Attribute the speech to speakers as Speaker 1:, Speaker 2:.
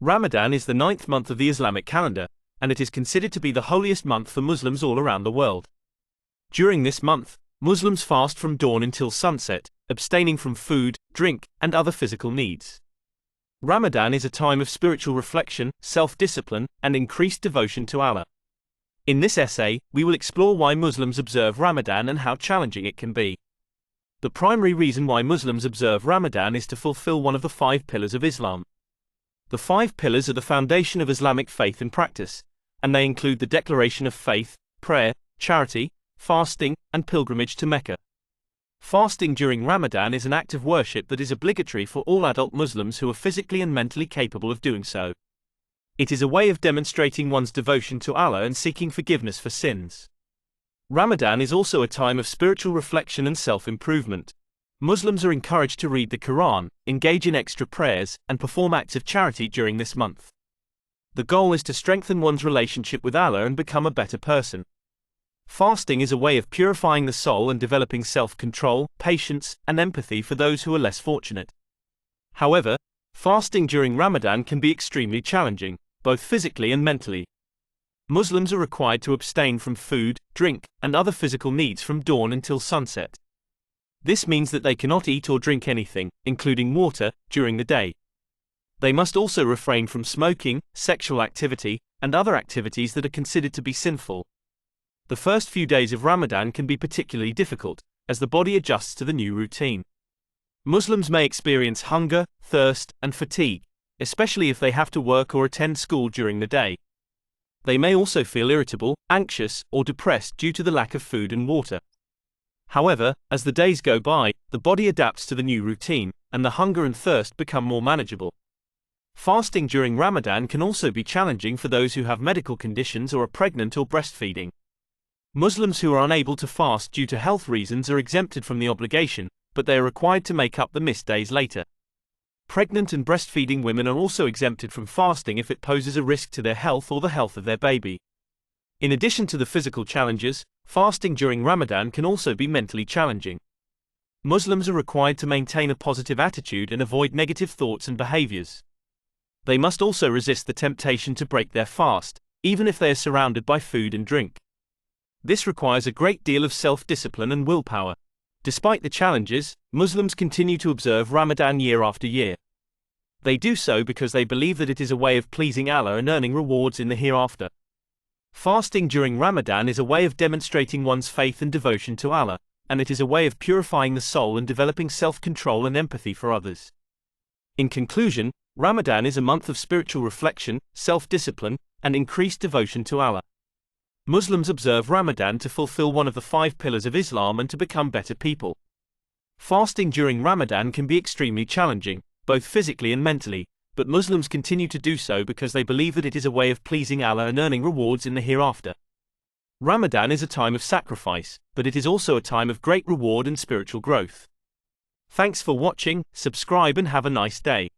Speaker 1: Ramadan is the ninth month of the Islamic calendar, and it is considered to be the holiest month for Muslims all around the world. During this month, Muslims fast from dawn until sunset, abstaining from food, drink, and other physical needs. Ramadan is a time of spiritual reflection, self-discipline, and increased devotion to Allah. In this essay, we will explore why Muslims observe Ramadan and how challenging it can be. The primary reason why Muslims observe Ramadan is to fulfill one of the 5 pillars of Islam. The 5 pillars are the foundation of Islamic faith and practice, and they include the declaration of faith, prayer, charity, fasting, and pilgrimage to Mecca. Fasting during Ramadan is an act of worship that is obligatory for all adult Muslims who are physically and mentally capable of doing so. It is a way of demonstrating one's devotion to Allah and seeking forgiveness for sins. Ramadan is also a time of spiritual reflection and self-improvement. Muslims are encouraged to read the Quran, engage in extra prayers, and perform acts of charity during this month. The goal is to strengthen one's relationship with Allah and become a better person. Fasting is a way of purifying the soul and developing self-control, patience, and empathy for those who are less fortunate. However, fasting during Ramadan can be extremely challenging, both physically and mentally. Muslims are required to abstain from food, drink, and other physical needs from dawn until sunset. This means that they cannot eat or drink anything, including water, during the day. They must also refrain from smoking, sexual activity, and other activities that are considered to be sinful. The first few days of Ramadan can be particularly difficult, as the body adjusts to the new routine. Muslims may experience hunger, thirst, and fatigue, especially if they have to work or attend school during the day. They may also feel irritable, anxious, or depressed due to the lack of food and water. However, as the days go by, the body adapts to the new routine, and the hunger and thirst become more manageable. Fasting during Ramadan can also be challenging for those who have medical conditions or are pregnant or breastfeeding. Muslims who are unable to fast due to health reasons are exempted from the obligation, but they are required to make up the missed days later. Pregnant and breastfeeding women are also exempted from fasting if it poses a risk to their health or the health of their baby. In addition to the physical challenges, fasting during Ramadan can also be mentally challenging. Muslims are required to maintain a positive attitude and avoid negative thoughts and behaviors. They must also resist the temptation to break their fast, even if they are surrounded by food and drink. This requires a great deal of self-discipline and willpower. Despite the challenges, Muslims continue to observe Ramadan year after year. They do so because they believe that it is a way of pleasing Allah and earning rewards in the hereafter. Fasting during Ramadan is a way of demonstrating one's faith and devotion to Allah, and it is a way of purifying the soul and developing self-control and empathy for others. In conclusion, Ramadan is a month of spiritual reflection, self-discipline, and increased devotion to Allah. Muslims observe Ramadan to fulfill one of the 5 pillars of Islam and to become better people. Fasting during Ramadan can be extremely challenging, both physically and mentally, but Muslims continue to do so because they believe that it is a way of pleasing Allah and earning rewards in the hereafter. Ramadan is a time of sacrifice, but it is also a time of great reward and spiritual growth. Thanks for watching, subscribe and have a nice day.